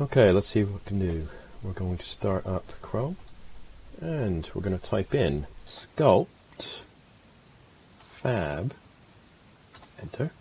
Okay, let's see what we can do. We're going to start up Chrome, and we're going to type in SculptFab, enter.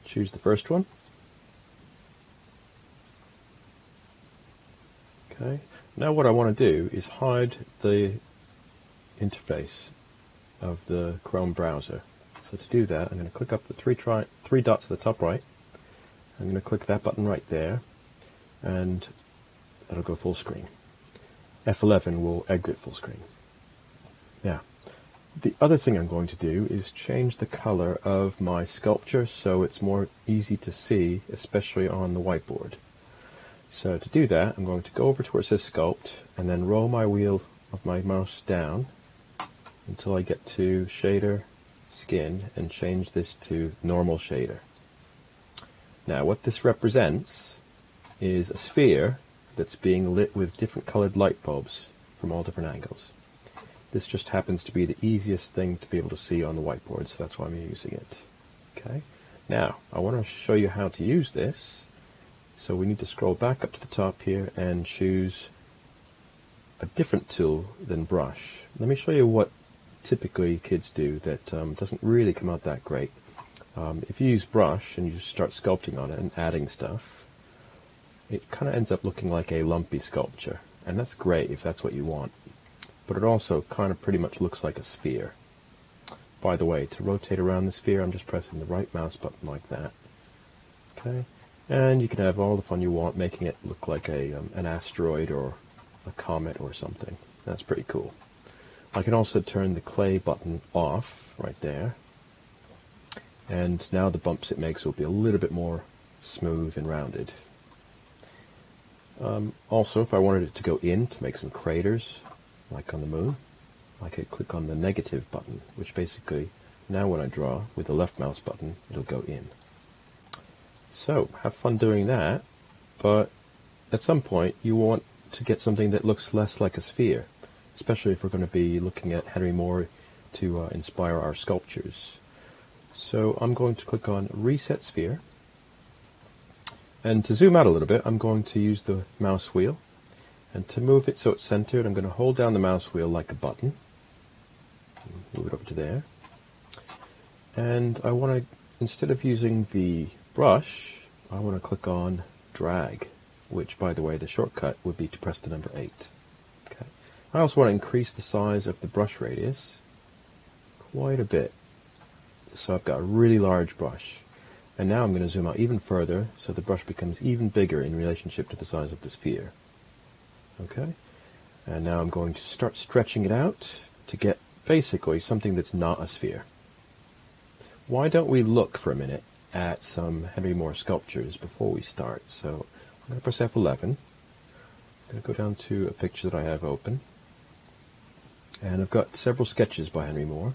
Choose the first one. Okay, now what I want to do is hide the interface of the Chrome browser. So to do that, I'm going to click up the three dots at the top right. I'm going to click that button right there, and that'll go full screen. F11 will exit full screen. Now, the other thing I'm going to do is change the color of my sculpture so it's more easy to see, especially on the whiteboard. So to do that, I'm going to go over to where it says Sculpt, and then roll my wheel of my mouse down until I get to Shader, Skin, and change this to Normal Shader. Now, what this represents is a sphere that's being lit with different colored light bulbs from all different angles. This just happens to be the easiest thing to be able to see on the whiteboard, so that's why I'm using it. Okay. Now, I want to show you how to use this. So we need to scroll back up to the top here and choose a different tool than brush. Let me show you what typically kids do that doesn't really come out that great. If you use brush and you just start sculpting on it and adding stuff, it kind of ends up looking like a lumpy sculpture, and that's great if that's what you want, but it also kind of pretty much looks like a sphere. By the way, to rotate around the sphere, I'm just pressing the right mouse button like that. Okay, and you can have all the fun you want making it look like an asteroid or a comet or something. That's pretty cool. I can also turn the clay button off right there, and now the bumps it makes will be a little bit more smooth and rounded. Also, if I wanted it to go in to make some craters, like on the moon, I could click on the negative button, which basically, now when I draw with the left mouse button, it'll go in. So, have fun doing that, but at some point you want to get something that looks less like a sphere, especially if we're going to be looking at Henry Moore to inspire our sculptures. So I'm going to click on Reset Sphere, and to zoom out a little bit, I'm going to use the mouse wheel, and to move it so it's centered, I'm going to hold down the mouse wheel like a button, move it over to there, and I want to, instead of using the brush, I want to click on Drag, which, by the way, the shortcut would be to press the number 8. Okay. I also want to increase the size of the brush radius quite a bit. So I've got a really large brush, and now I'm going to zoom out even further so the brush becomes even bigger in relationship to the size of the sphere. Okay, and now I'm going to start stretching it out to get basically something that's not a sphere. Why don't we look for a minute at some Henry Moore sculptures before we start? So I'm going to press F11. I'm going to go down to a picture that I have open, and I've got several sketches by Henry Moore.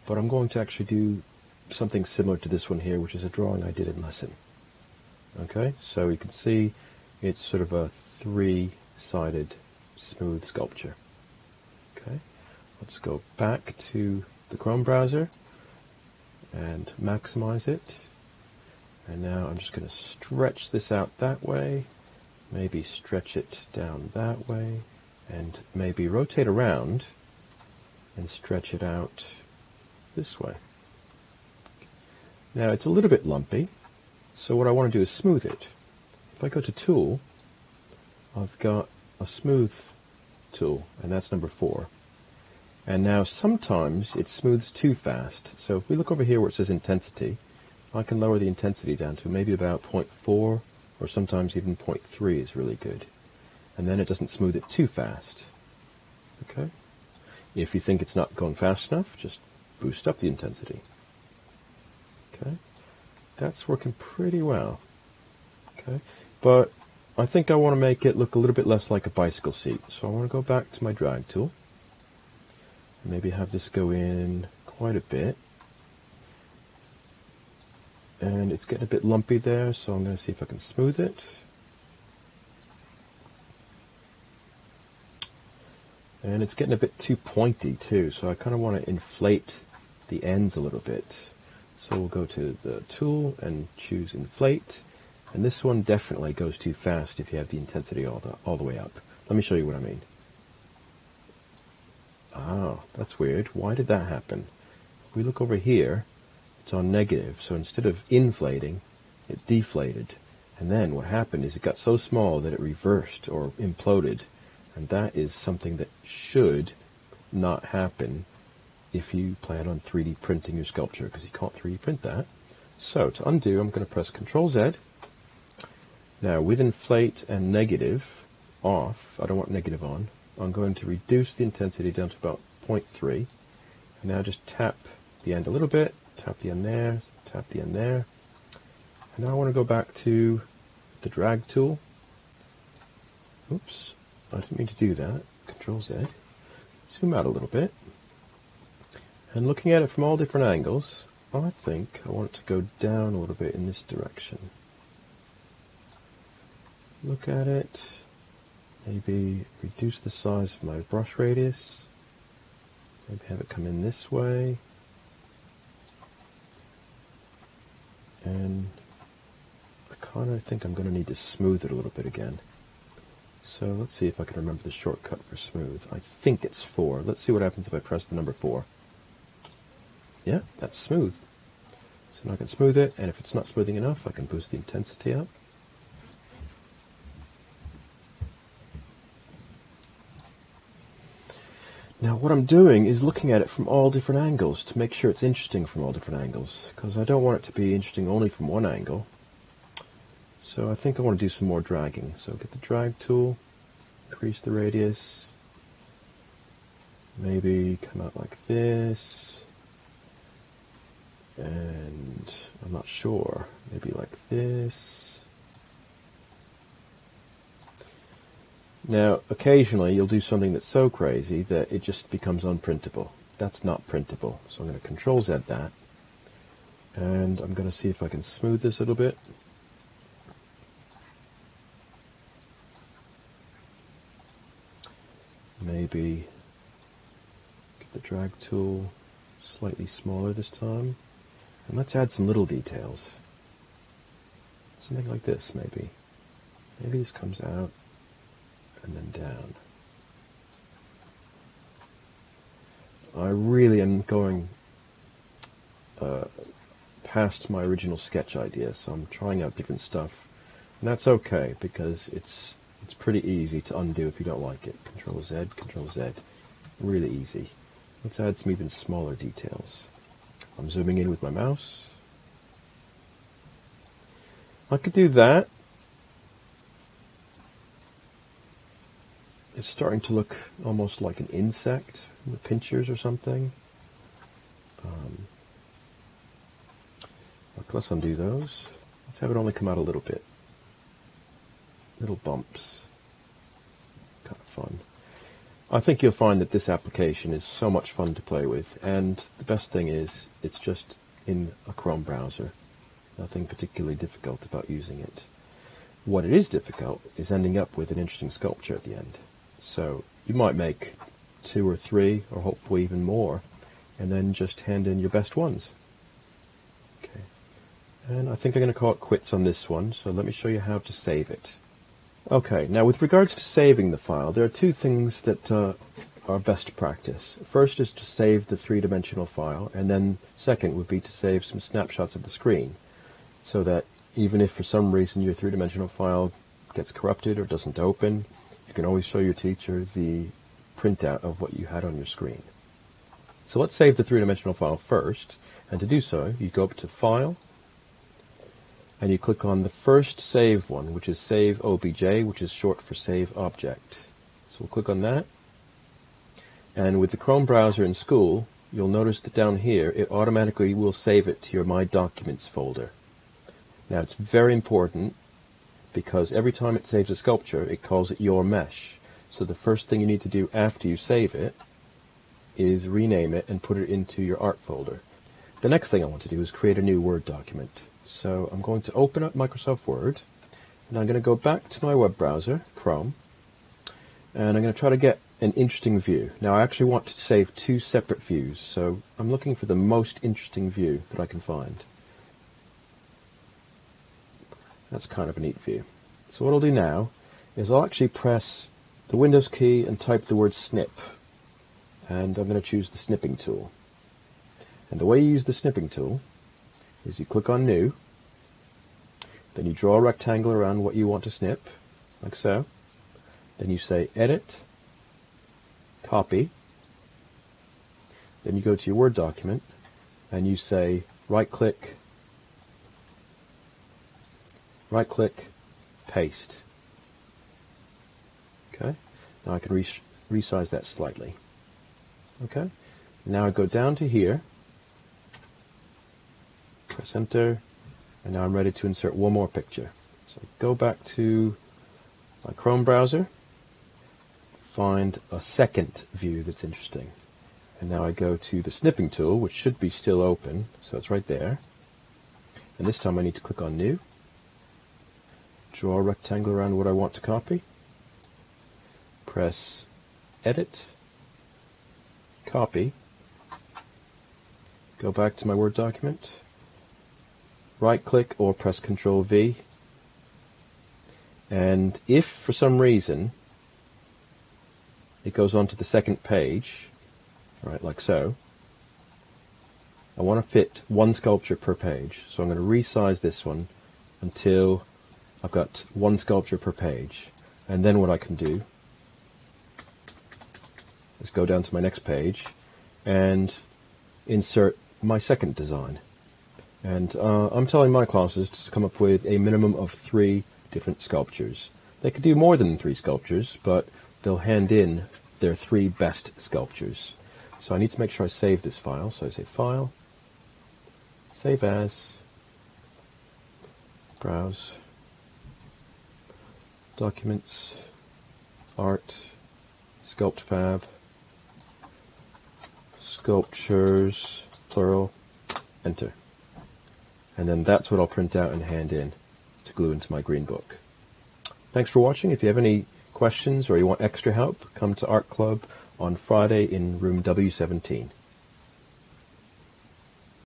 But I'm going to actually do something similar to this one here, which is a drawing I did in lesson. Okay, so you can see it's sort of a three-sided smooth sculpture. Okay, let's go back to the Chrome browser and maximize it. And now I'm just going to stretch this out that way, maybe stretch it down that way, and maybe rotate around and stretch it out this way. Now it's a little bit lumpy, so what I want to do is smooth it. If I go to Tool, I've got a Smooth tool, and that's number 4. And now sometimes it smooths too fast, so if we look over here where it says Intensity, I can lower the intensity down to maybe about 0.4, or sometimes even 0.3 is really good. And then it doesn't smooth it too fast. Okay? If you think it's not going fast enough, just boost up the intensity. Okay, that's working pretty well. Okay, but I think I want to make it look a little bit less like a bicycle seat, so I want to go back to my drag tool, maybe have this go in quite a bit, and it's getting a bit lumpy there, so I'm going to see if I can smooth it. And it's getting a bit too pointy too, so I kind of want to inflate the ends a little bit. So we'll go to the tool and choose Inflate, And this one definitely goes too fast if you have the intensity all the way up. Let me show you what I mean. Ah, that's weird. Why did that happen? If we look over here, it's on negative, so instead of inflating, it deflated. And then what happened is it got so small that it reversed or imploded. And that is something that should not happen if you plan on 3D printing your sculpture, because you can't 3D print that. So to undo, I'm going to press Ctrl Z. Now with inflate and negative off, I don't want negative on, I'm going to reduce the intensity down to about 0.3. And now just tap the end a little bit, tap the end there, tap the end there. And now I want to go back to the drag tool. Oops, I didn't mean to do that. Ctrl Z. Zoom out a little bit. And looking at it from all different angles, I think I want it to go down a little bit in this direction. Look at it. Maybe reduce the size of my brush radius. Maybe have it come in this way. And I kind of think I'm going to need to smooth it a little bit again. So let's see if I can remember the shortcut for smooth. I think it's 4. Let's see what happens if I press the number 4. Yeah, that's smooth. So now I can smooth it, and if it's not smoothing enough, I can boost the intensity up. Now what I'm doing is looking at it from all different angles to make sure it's interesting from all different angles, because I don't want it to be interesting only from one angle. So I think I want to do some more dragging. So get the drag tool, increase the radius, maybe come out like this, and I'm not sure, maybe like this. Now occasionally you'll do something that's so crazy that it just becomes unprintable. That's not printable. So I'm going to Control Z that, and I'm going to see if I can smooth this a little bit. Maybe get the drag tool slightly smaller this time. And let's add some little details. Something like this, maybe. Maybe this comes out and then down. I really am going past my original sketch idea, so I'm trying out different stuff. And that's okay, because it's pretty easy to undo if you don't like it. Control Z, Control Z. Really easy. Let's add some even smaller details. I'm zooming in with my mouse. I could do that. It's starting to look almost like an insect with pinchers or something. Let's undo those. Let's have it only come out a little bit. Little bumps. Kind of fun. I think you'll find that this application is so much fun to play with, and the best thing is it's just in a Chrome browser. Nothing particularly difficult about using it. What it is difficult is ending up with an interesting sculpture at the end. So you might make 2 or 3, or hopefully even more, and then just hand in your best ones. Okay. And I think I'm going to call it quits on this one, so let me show you how to save it. Okay, now with regards to saving the file, there are 2 things that are best practice. First is to save the 3-dimensional file, and then second would be to save some snapshots of the screen, so that even if for some reason your 3-dimensional file gets corrupted or doesn't open, you can always show your teacher the printout of what you had on your screen. So let's save the 3-dimensional file first, and to do so, you go up to File, and you click on the first save one, which is Save OBJ, which is short for Save Object. So we'll click on that, and with the Chrome browser in school, you'll notice that down here, it automatically will save it to your My Documents folder. Now it's very important, because every time it saves a sculpture, it calls it Your Mesh. So the first thing you need to do after you save it is rename it and put it into your art folder. The next thing I want to do is create a new Word document. So I'm going to open up Microsoft Word, and I'm going to go back to my web browser, Chrome, and I'm going to try to get an interesting view. Now I actually want to save 2 separate views, so I'm looking for the most interesting view that I can find. That's kind of a neat view. So what I'll do now is I'll actually press the Windows key and type the word snip. And I'm going to choose the snipping tool. And the way you use the snipping tool is you click on New, then you draw a rectangle around what you want to snip, like so. Then you say Edit, Copy. Then you go to your Word document and you say right-click, paste. Okay, now I can resize that slightly. Okay, now I go down to here, press enter, and now I'm ready to insert one more picture. So go back to my Chrome browser, find a second view that's interesting. And now I go to the snipping tool, which should be still open, so it's right there. And this time I need to click on New, draw a rectangle around what I want to copy, press Edit, Copy, go back to my Word document, right-click or press Ctrl-V, and if for some reason it goes on to the second page, right, like so, I want to fit one sculpture per page, so I'm going to resize this one until I've got one sculpture per page, and then what I can do is go down to my next page and insert my second design. And I'm telling my classes to come up with a minimum of 3 different sculptures. They could do more than 3 sculptures, but they'll hand in their 3 best sculptures. So I need to make sure I save this file. So I say File, Save As, Browse, Documents, Art, SculptFab, Sculptures, plural, enter. And then that's what I'll print out and hand in to glue into my green book. Thanks for watching. If you have any questions or you want extra help, come to Art Club on Friday in room W17.